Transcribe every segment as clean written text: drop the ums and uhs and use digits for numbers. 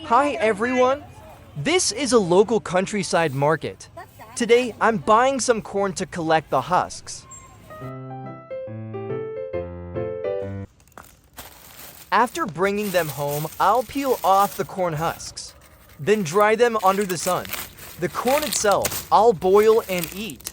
Hi everyone! This is a local countryside market. Today, I'm buying some corn to collect the husks. After bringing them home, I'll peel off the corn husks, then dry them under the sun. The corn itself, I'll boil and eat.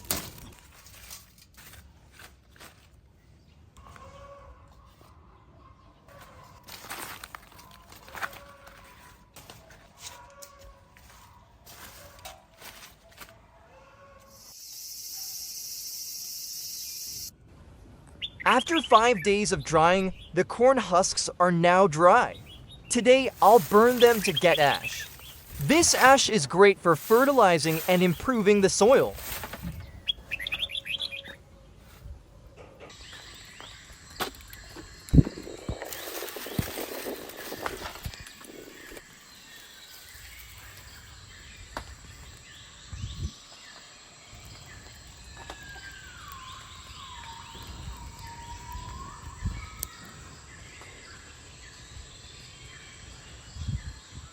After 5 days of drying, the corn husks are now dry. Today, I'll burn them to get ash. This ash is great for fertilizing and improving the soil.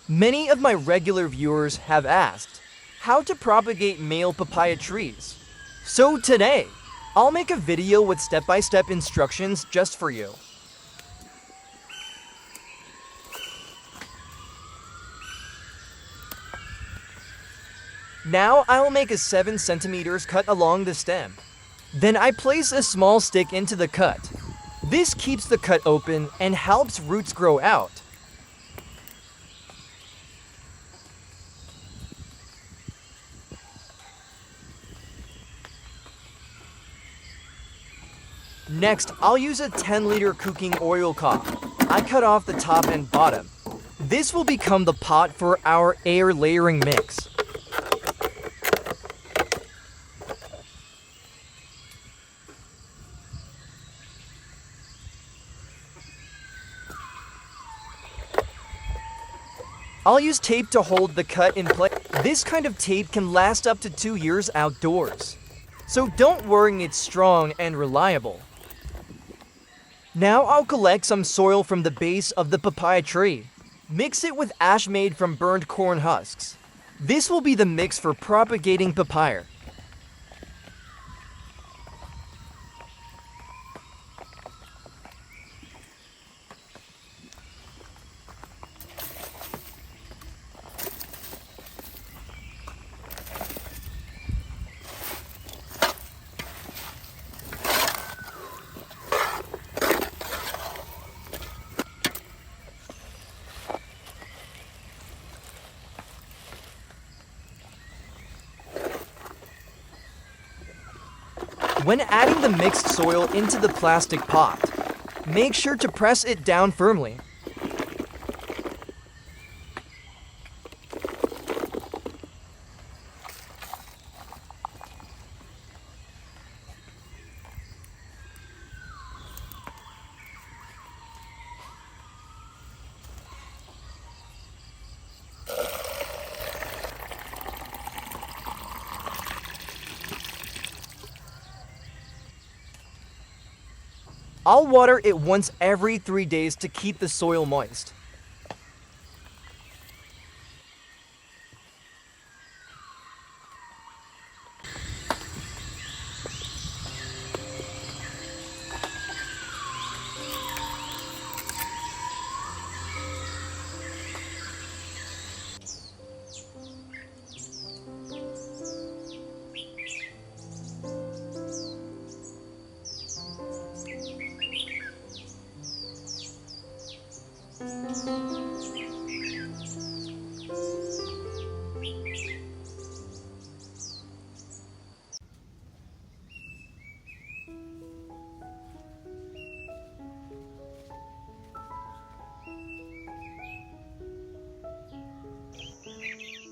Many of my regular viewers have asked how to propagate male papaya trees. So today, I'll make a video with step-by-step instructions just for you. Now I'll make a 7 centimeters cut along the stem. Then I place a small stick into the cut. This keeps the cut open and helps roots grow out. Next, I'll use a 10-liter cooking oil pot. I cut off the top and bottom. This will become the pot for our air layering mix. I'll use tape to hold the cut in place. This kind of tape can last up to 2 years outdoors. So don't worry, it's strong and reliable. Now I'll collect some soil from the base of the papaya tree. Mix it with ash made from burned corn husks. This will be the mix for propagating papaya. When adding the mixed soil into the plastic pot, make sure to press it down firmly. I'll water it once every 3 days to keep the soil moist.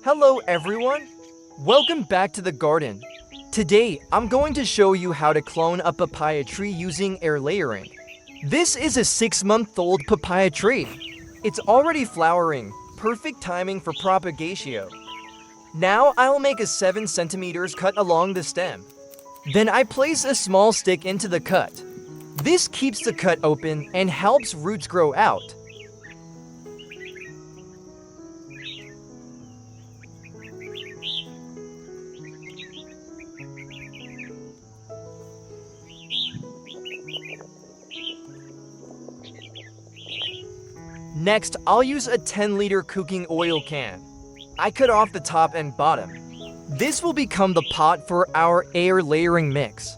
Hello everyone! Welcome back to the garden. Today, I'm going to show you how to clone a papaya tree using air layering. This is a 6-month-old papaya tree. It's already flowering, perfect timing for propagation. Now I'll make a 7 centimeters cut along the stem. Then I place a small stick into the cut. This keeps the cut open and helps roots grow out. Next, I'll use a 10-liter cooking oil can. I cut off the top and bottom. This will become the pot for our air layering mix.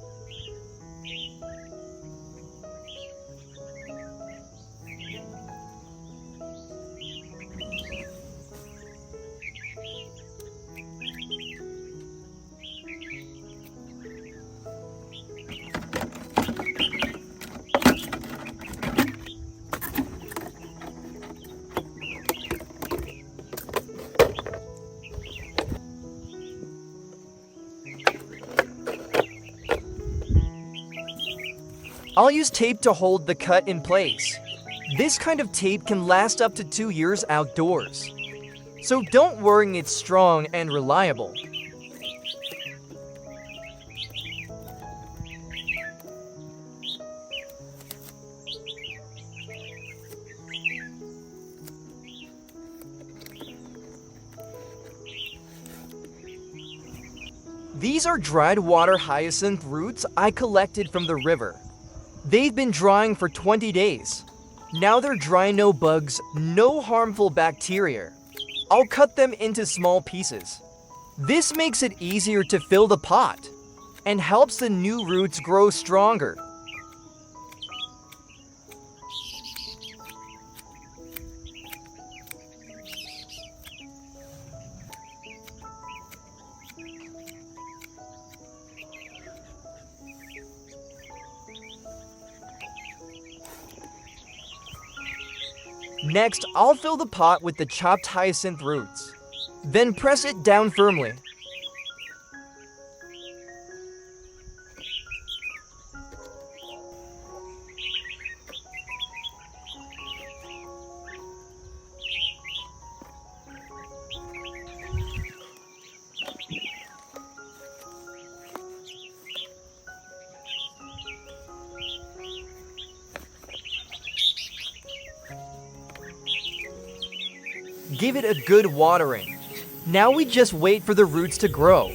I'll use tape to hold the cut in place. This kind of tape can last up to 2 years outdoors. So don't worry, it's strong and reliable. These are dried water hyacinth roots I collected from the river. They've been drying for 20 days. Now they're dry, no bugs, no harmful bacteria. I'll cut them into small pieces. This makes it easier to fill the pot and helps the new roots grow stronger. Next, I'll fill the pot with the chopped hyacinth roots. Then press it down firmly. Give it a good watering. Now we just wait for the roots to grow.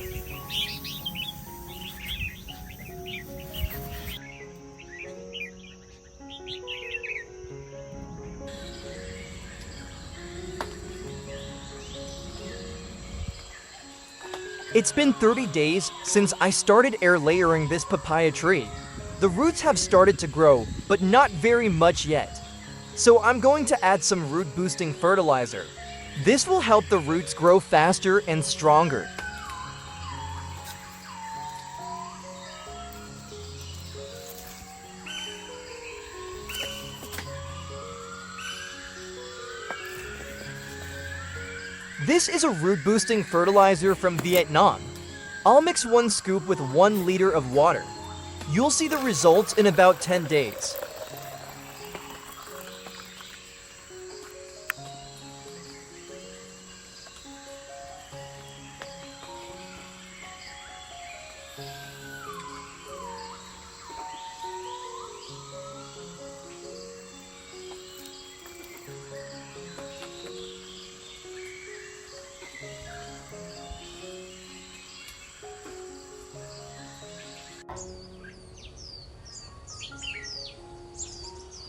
It's been 30 days since I started air layering this papaya tree. The roots have started to grow, but not very much yet. So I'm going to add some root boosting fertilizer. This will help the roots grow faster and stronger. This is a root boosting fertilizer from Vietnam. I'll mix 1 scoop with 1 liter of water. You'll see the results in about 10 days.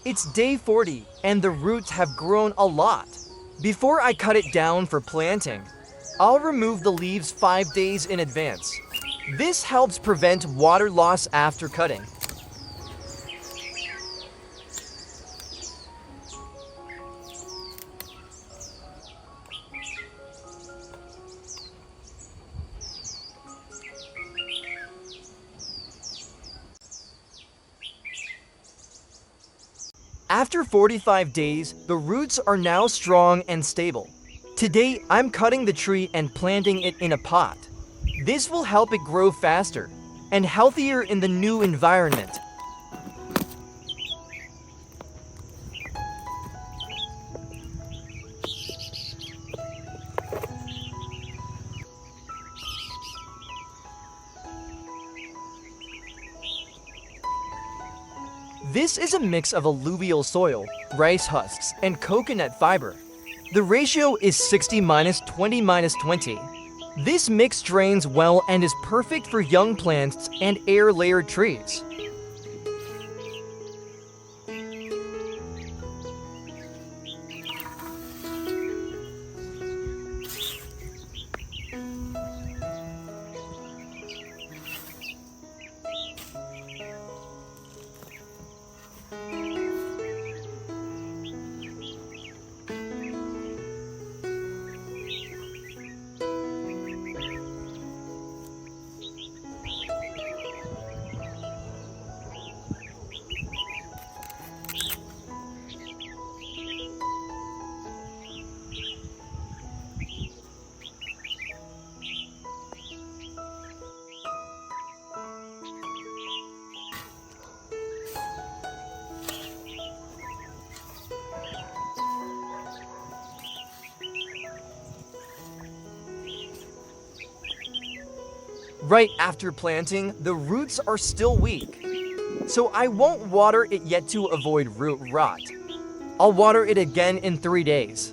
It's day 40 and the roots have grown a lot. Before I cut it down for planting, I'll remove the leaves 5 days in advance. This helps prevent water loss after cutting. After 45 days, the roots are now strong and stable. Today, I'm cutting the tree and planting it in a pot. This will help it grow faster and healthier in the new environment. This is a mix of alluvial soil, rice husks, and coconut fiber. The ratio is 60-20-20. This mix drains well and is perfect for young plants and air-layered trees. Right after planting, the roots are still weak. So I won't water it yet to avoid root rot. I'll water it again in 3 days.